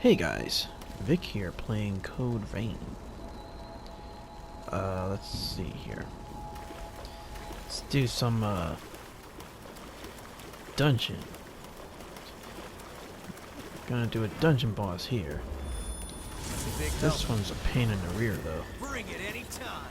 Hey guys, Vic here playing Code Vein. Let's see here. Let's do some dungeon. Gonna do a dungeon boss here. This one's a pain in the rear though. Bring it anytime.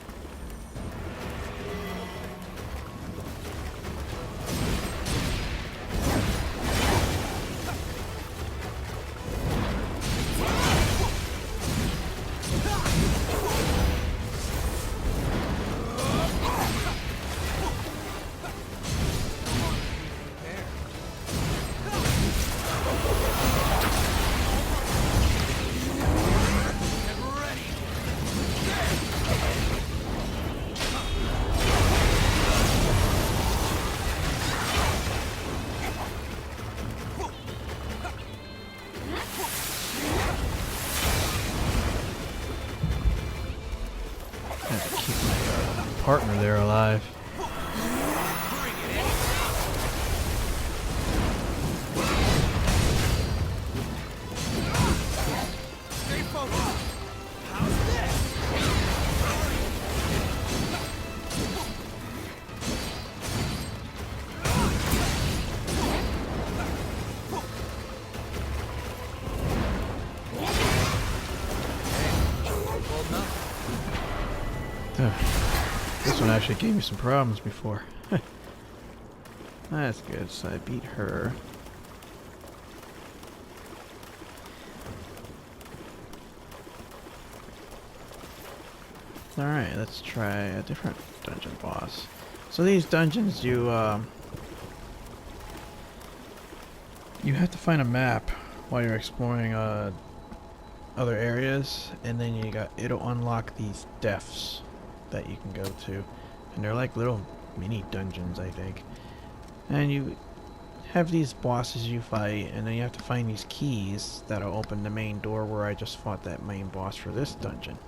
Partner there alive. Stay focused. How's this? This one actually gave me some problems before. That's good, so I beat her. Alright, let's try a different dungeon boss. So these dungeons, you have to find a map while you're exploring other areas, and then it'll unlock these deaths that you can go to, and they're like little mini dungeons, I think. And you have these bosses you fight, and then you have to find these keys that'll open the main door where I just fought that main boss for this dungeon.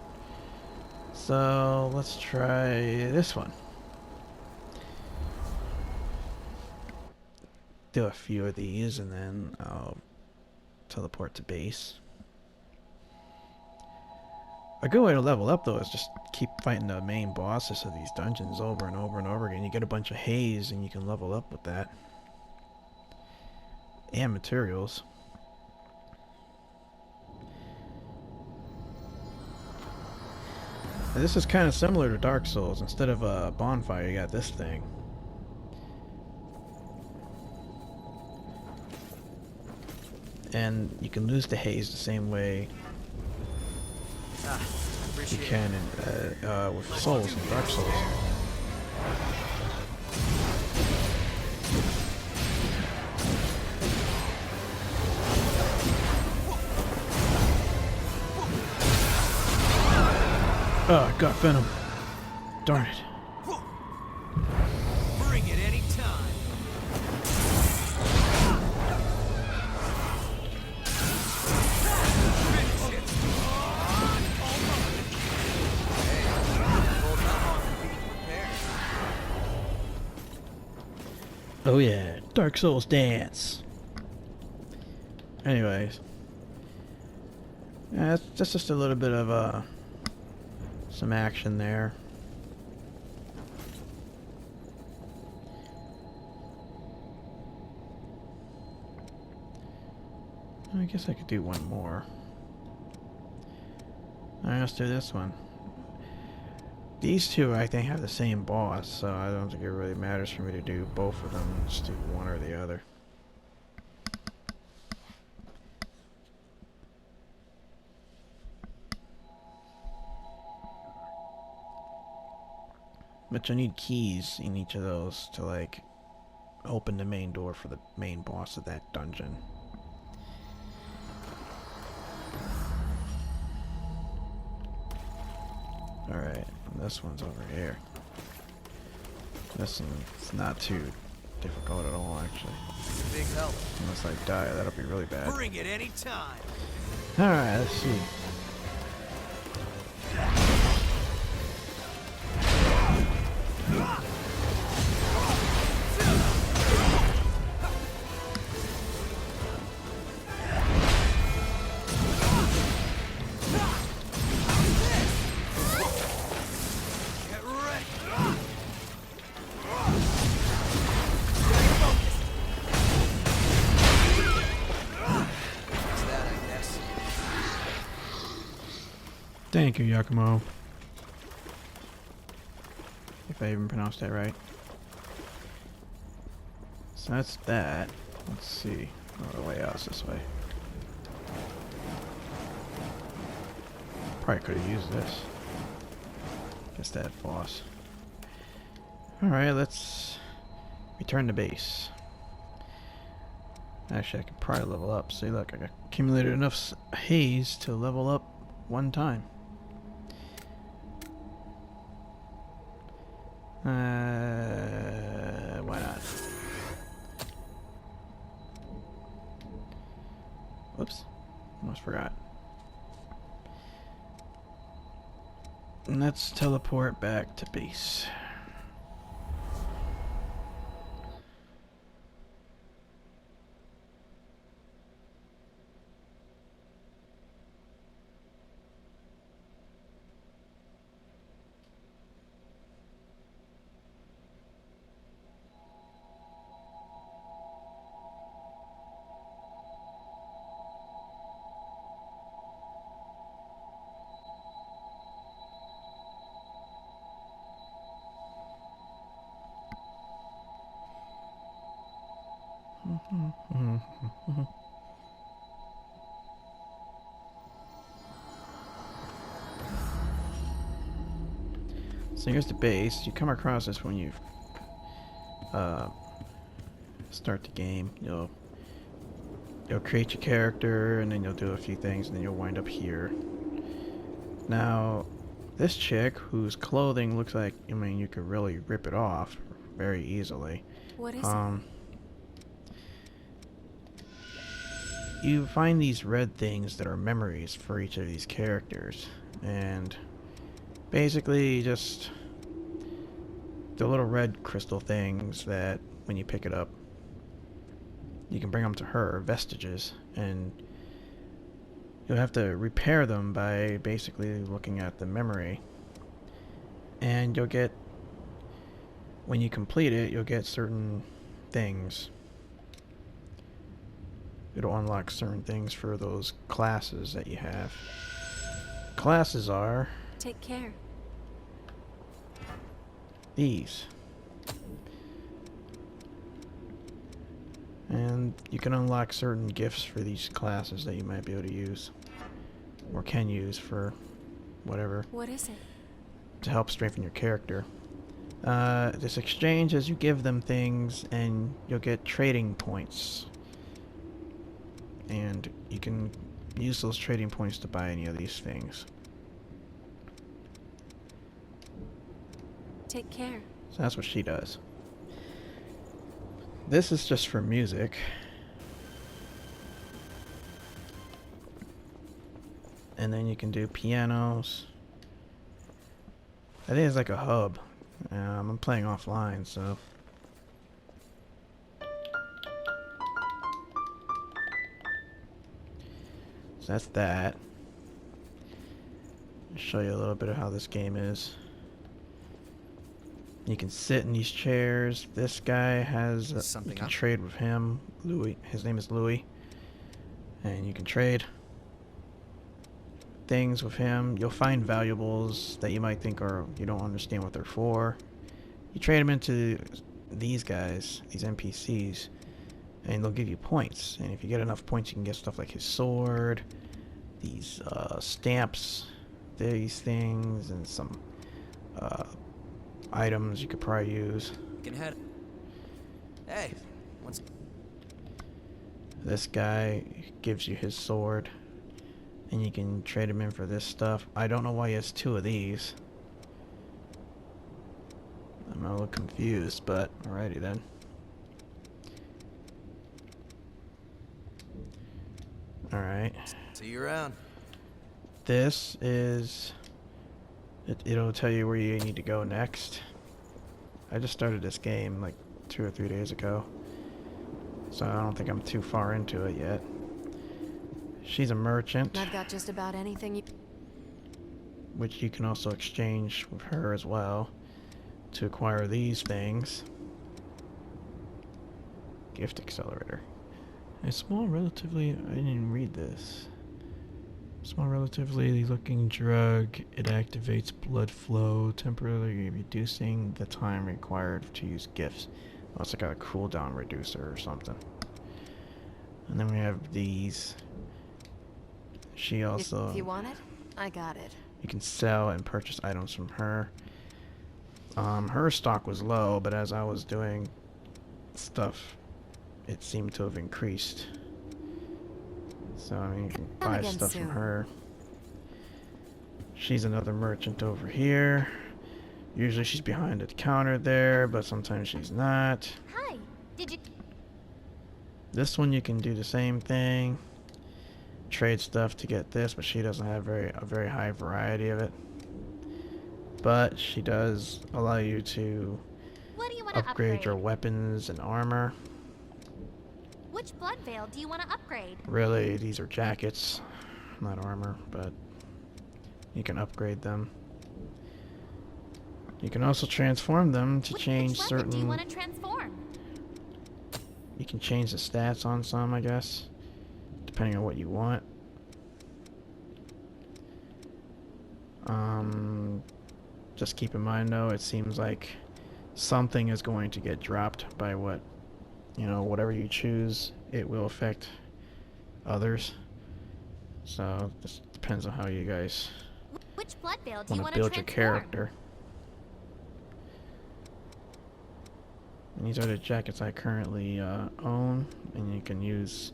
So let's try this one. Do a few of these and then I'll teleport to base. A good way to level up though is just keep fighting the main bosses of these dungeons over and over and over again. You get a bunch of haze and you can level up with that. And materials. Now, this is kind of similar to Dark Souls. Instead of a bonfire, you got this thing. And you can lose the haze the same way you can in, with Souls and Dark Souls. Oh, I got Venom. Darn it. Bring it anytime. Finish it. Hey, hold on to be prepared. Oh yeah, Dark Souls dance. Anyways. Yeah, that's just a little bit of some action there. I guess I could do one more. Alright, let's do this one. These two I think have the same boss, so I don't think it really matters for me to do both of them. Just do one or the other. But you need keys in each of those to like open the main door for the main boss of that dungeon. Alright, this one's over here. This one's not too difficult at all, actually. Big help. Unless I die, that'll be really bad. Bring it anytime. Alright, let's see. Thank you, Yakumo. If I even pronounced that right. So that's that. Let's see. Oh, the way out's this way. Probably could have used this. Guess that boss. Alright, let's return to base. Actually, I could probably level up. See, look, I accumulated enough haze to level up one time. Why not? Whoops. Almost forgot. And let's teleport back to base. So here's the base. You come across this when you start the game. You'll create your character, and then you'll do a few things, and then you'll wind up here. Now, this chick, whose clothing looks like, I mean, you could really rip it off very easily. What is it? You find these red things that are memories for each of these characters, and basically just the little red crystal things that when you pick it up, you can bring them to her, vestiges, and you'll have to repair them by basically looking at the memory. And you'll get, when you complete it, you'll get certain things. It'll unlock certain things for those classes that you have. Classes are Take care. these. And you can unlock certain gifts for these classes that you might be able to use. Or can use for whatever. What is it? To help strengthen your character. This exchange as you give them things, and you'll get trading points. And you can use those trading points to buy any of these things. Take care. So that's what she does. This is just for music. And then you can do pianos. I think it's like a hub. I'm playing offline, so. So that's that. I'll show you a little bit of how this game is. You can sit in these chairs. This guy has you can trade with him. Louis. His name is Louis. And you can trade things with him. You'll find valuables that you might think are you don't understand what they're for. You trade them into these guys, these NPCs, and they'll give you points. And if you get enough points, you can get stuff like his sword, these stamps, these things, and some items you could probably use. Can head. Hey, what's This guy gives you his sword, and you can trade him in for this stuff. I don't know why he has two of these. I'm a little confused, but alrighty then. Alright. see you around? This is... It'll tell you where you need to go next. I just started this game like 2 or 3 days ago, so I don't think I'm too far into it yet. She's a merchant, I've got just about anything you... which you can also exchange with her as well to acquire these things. Gift accelerator. A small, relatively... I didn't even read this. Small relatively looking drug. It activates blood flow, temporarily reducing the time required to use gifts. Oh, it's like a cooldown reducer or something. And then we have these. She also... If you want it, I got it. You can sell and purchase items from her. Her stock was low, but as I was doing stuff, it seemed to have increased. So, I mean, you can buy stuff from her. She's another merchant over here. Usually she's behind the counter there, but sometimes she's not. Hi. Did you... This one you can do the same thing. Trade stuff to get this, but she doesn't have a very high variety of it. But she does allow you to What do you want to upgrade your weapons and armor. Which blood veil do you want to upgrade? Really, these are jackets, not armor, but you can upgrade them. You can also transform them to change which certain... do you want to transform? You can change the stats on some, I guess, depending on what you want. Just keep in mind, though, it seems like something is going to get dropped by what, you know, whatever you choose, it will affect others. So, this depends on how you guys Which blood veil do you want want to to build your character. And these are the jackets I currently own, and you can use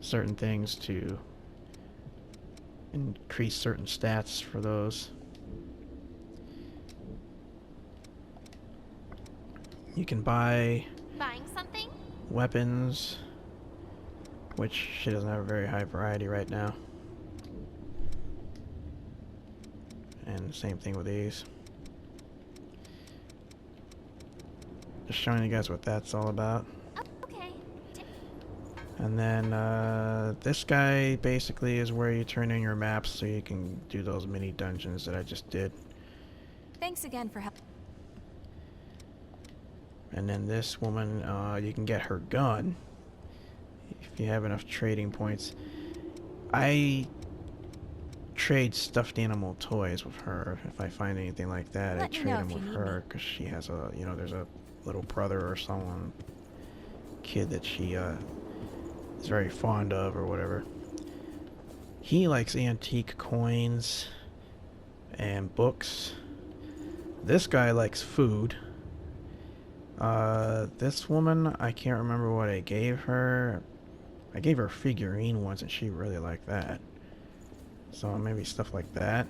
certain things to increase certain stats for those. You can buy Buying something? weapons, which she doesn't have a very high variety right now. And same thing with these. Just showing you guys what that's all about. Oh, okay. And then this guy basically is where you turn in your maps so you can do those mini dungeons that I just did. Thanks again for help. And then this woman, you can get her gun if you have enough trading points. I trade stuffed animal toys with her. If I find anything like that, I Let me trade know them if you with need her because she has a, you know, there's a little brother or someone, kid that she is very fond of or whatever. He likes antique coins and books. This guy likes food. This woman, I can't remember what I gave her. I gave her a figurine once and she really liked that. So maybe stuff like that.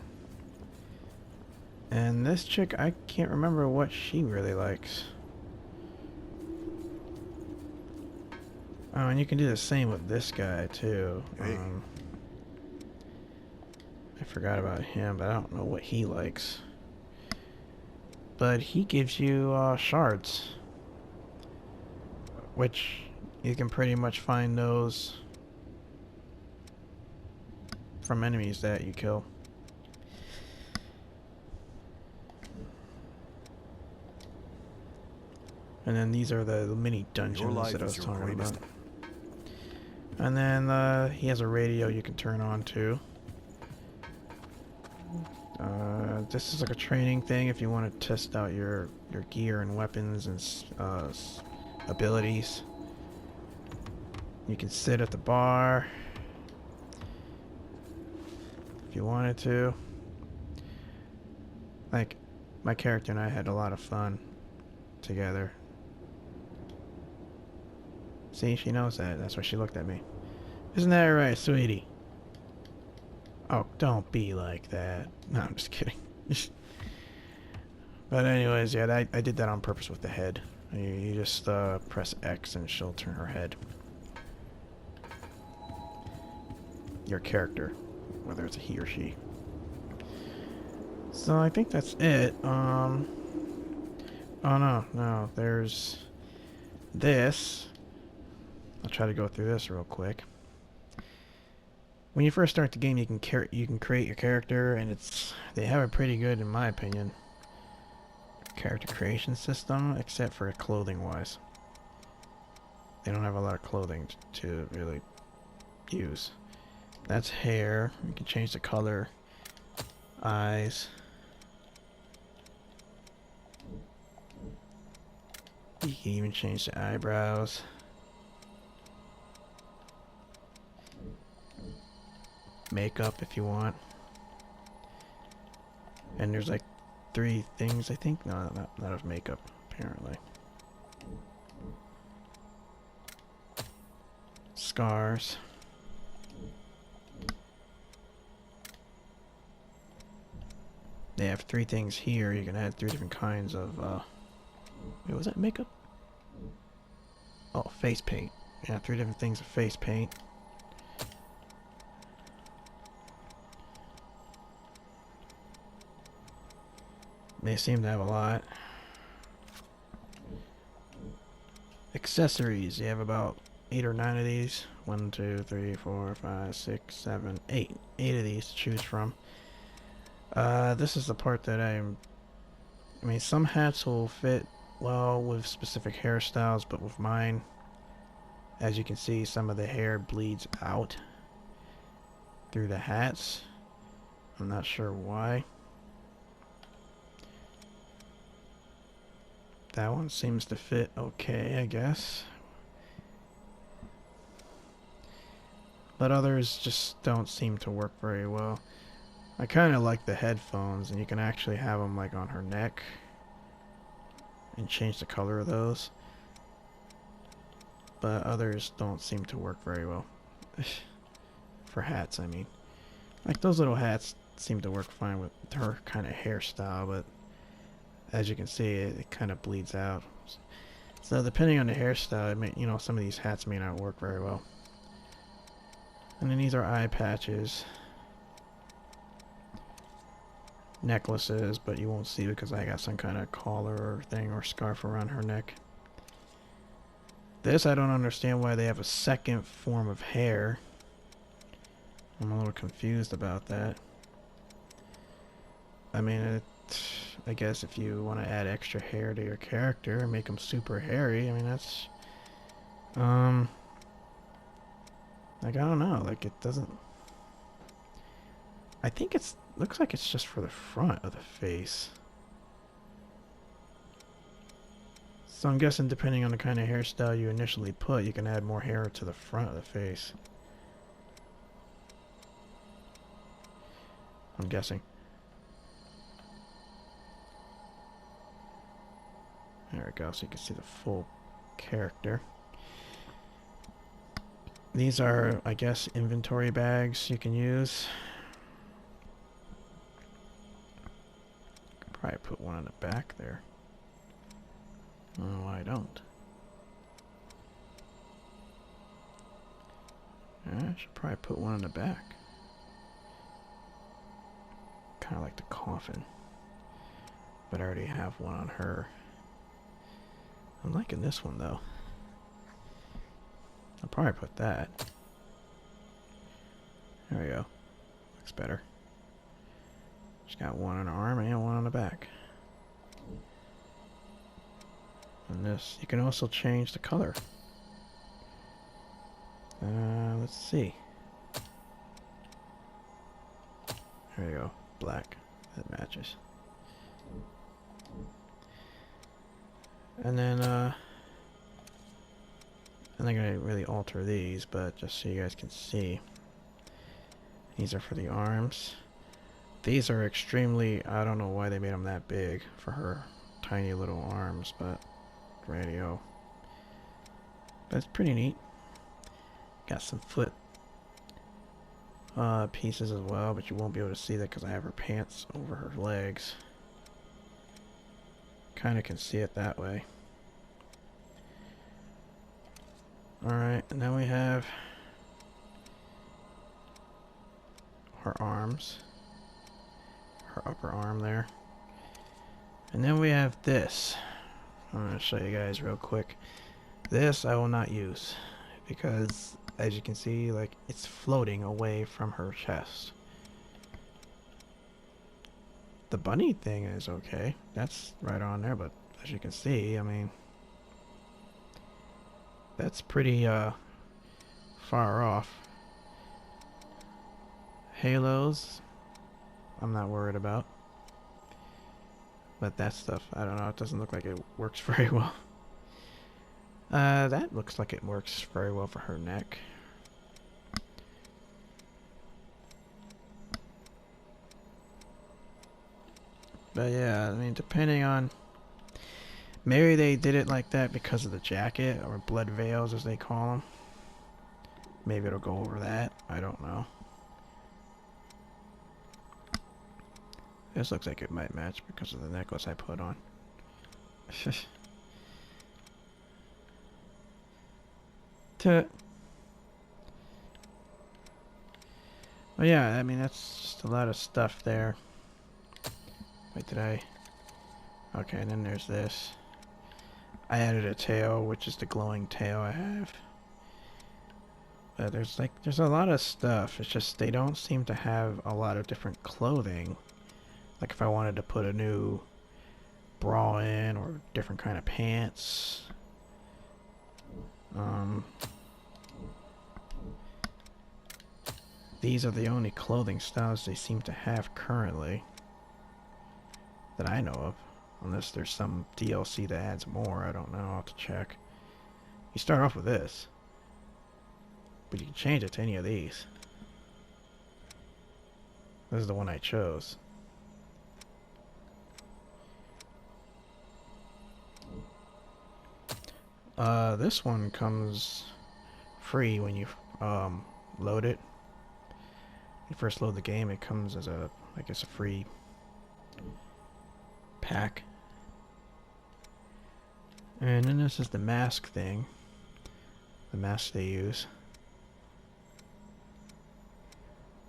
And this chick, I can't remember what she really likes. Oh, and you can do the same with this guy too. Hey. I forgot about him, but I don't know what he likes. But he gives you shards, which you can pretty much find those from enemies that you kill. And then these are the mini dungeons that I was talking about. And then he has a radio you can turn on too. This is like a training thing if you want to test out your gear and weapons and abilities. You can sit at the bar if you wanted to. Like, my character and I had a lot of fun together. See, she knows that. That's why she looked at me. Isn't that right, sweetie? Oh, don't be like that. No, I'm just kidding. But anyways, yeah, I did that on purpose with the head. You just press X and she'll turn her head. Your character, whether it's a he or she. So I think that's it. Oh no, there's this. I'll try to go through this real quick. When you first start the game, you can create your character, and they have a pretty good, in my opinion, character creation system, except for clothing wise. They don't have a lot of clothing to really use. That's hair. You can change the color. Eyes. You can even change the eyebrows. Makeup if you want. And there's like 3 things, I think. No, not of makeup, apparently. Scars. They have 3 things here. You can add 3 different kinds of, wait, was that makeup? Oh, face paint. Yeah, 3 different things of face paint. They seem to have a lot. Accessories. You have about 8 or 9 of these. 1, 2, 3, 4, 5, 6, 7, 8. 8 of these to choose from. This is the part that I mean, some hats will fit well with specific hairstyles, but with mine, as you can see, some of the hair bleeds out through the hats. I'm not sure why. That one seems to fit okay, I guess. But others just don't seem to work very well. I kind of like the headphones, and you can actually have them like on her neck and change the color of those. But others don't seem to work very well. For hats, I mean. Like those little hats seem to work fine with her kind of hairstyle, but as you can see, it kind of bleeds out. So depending on the hairstyle, it may, you know, some of these hats may not work very well. And then these are eye patches. Necklaces, but you won't see because I got some kind of collar or thing or scarf around her neck. This, I don't understand why they have a second form of hair. I'm a little confused about that. I mean, I guess if you want to add extra hair to your character and make them super hairy, I mean, that's... like, I don't know, like, it doesn't... I think it's... looks like it's just for the front of the face. So I'm guessing depending on the kind of hairstyle you initially put, you can add more hair to the front of the face. I'm guessing. There we go, so you can see the full character. These are, I guess, inventory bags you can use. Could probably put one on the back there. I don't know why I don't. Yeah, I should probably put one on the back. Kind of like the coffin. But I already have one on her. I'm liking this one though. I'll probably put that. There we go. Looks better. She's got one on her arm and one on the back. And this, you can also change the color. Let's see. There we go. Black. That matches. And then, I'm not gonna really alter these, but just so you guys can see. These are for the arms. These are extremely, I don't know why they made them that big for her tiny little arms, but radio. That's pretty neat. Got some foot pieces as well, but you won't be able to see that because I have her pants over her legs. Kind of can see it that way. Alright, and then we have her arms. Her upper arm there. And then we have this. I'm going to show you guys real quick. This I will not use because, as you can see, like, it's floating away from her chest. The bunny thing is okay. That's right on there, but as you can see, I mean, that's pretty far off. Halos, I'm not worried about. But that stuff, I don't know, it doesn't look like it works very well. That looks like it works very well for her neck. But yeah, I mean, depending on... Maybe they did it like that because of the jacket, or blood veils as they call them. Maybe it'll go over that. I don't know. This looks like it might match because of the necklace I put on. Well, yeah, I mean, that's just a lot of stuff there. Wait, did I... Okay, and then there's this. I added a tail, which is the glowing tail I have. There's a lot of stuff. It's just they don't seem to have a lot of different clothing. Like if I wanted to put a new bra in or different kind of pants. These are the only clothing styles they seem to have currently that I know of. Unless there's some DLC that adds more, I don't know, I'll have to check. You start off with this, but you can change it to any of these. This is the one I chose. This one comes free when you load it. You first load the game, it comes as a, I guess, a free pack. And then this is the mask thing. The mask they use.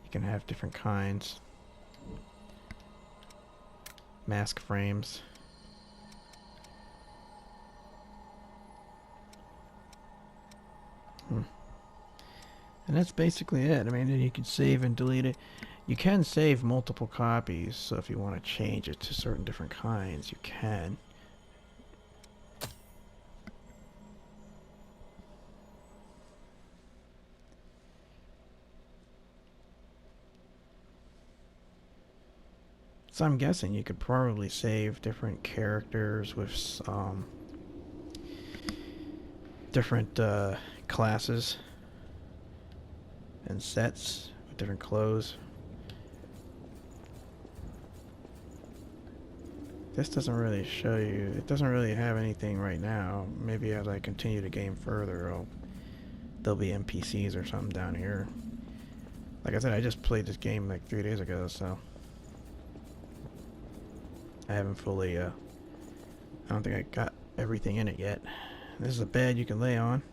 You can have different kinds. Mask frames. And that's basically it. I mean, then you can save and delete it. You can save multiple copies, so if you want to change it to certain different kinds, you can. So I'm guessing you could probably save different characters with different classes and sets with different clothes. This doesn't really show you, it doesn't really have anything right now. Maybe as I continue the game further, there'll be NPCs or something down here. Like I said, I just played this game like 3 days ago, so I haven't fully, I don't think I got everything in it yet. This is a bed you can lay on.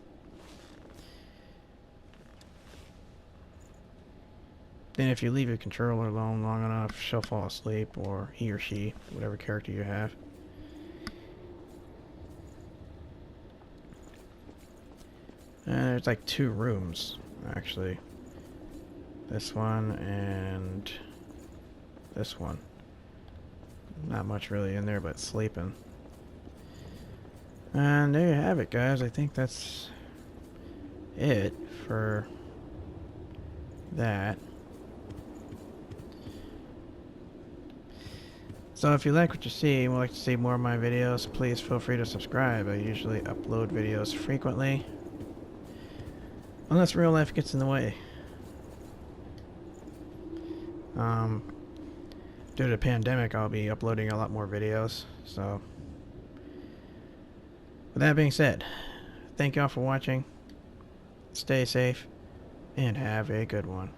Then if you leave your controller alone long enough, she'll fall asleep, or he or she, whatever character you have. And there's like 2 rooms, actually. This one and this one. Not much really in there but sleeping. And there you have it, guys. I think that's it for that. So if you like what you see and would like to see more of my videos, please feel free to subscribe. I usually upload videos frequently. Unless real life gets in the way. Due to the pandemic, I'll be uploading a lot more videos, so with that being said, thank y'all for watching, stay safe, and have a good one.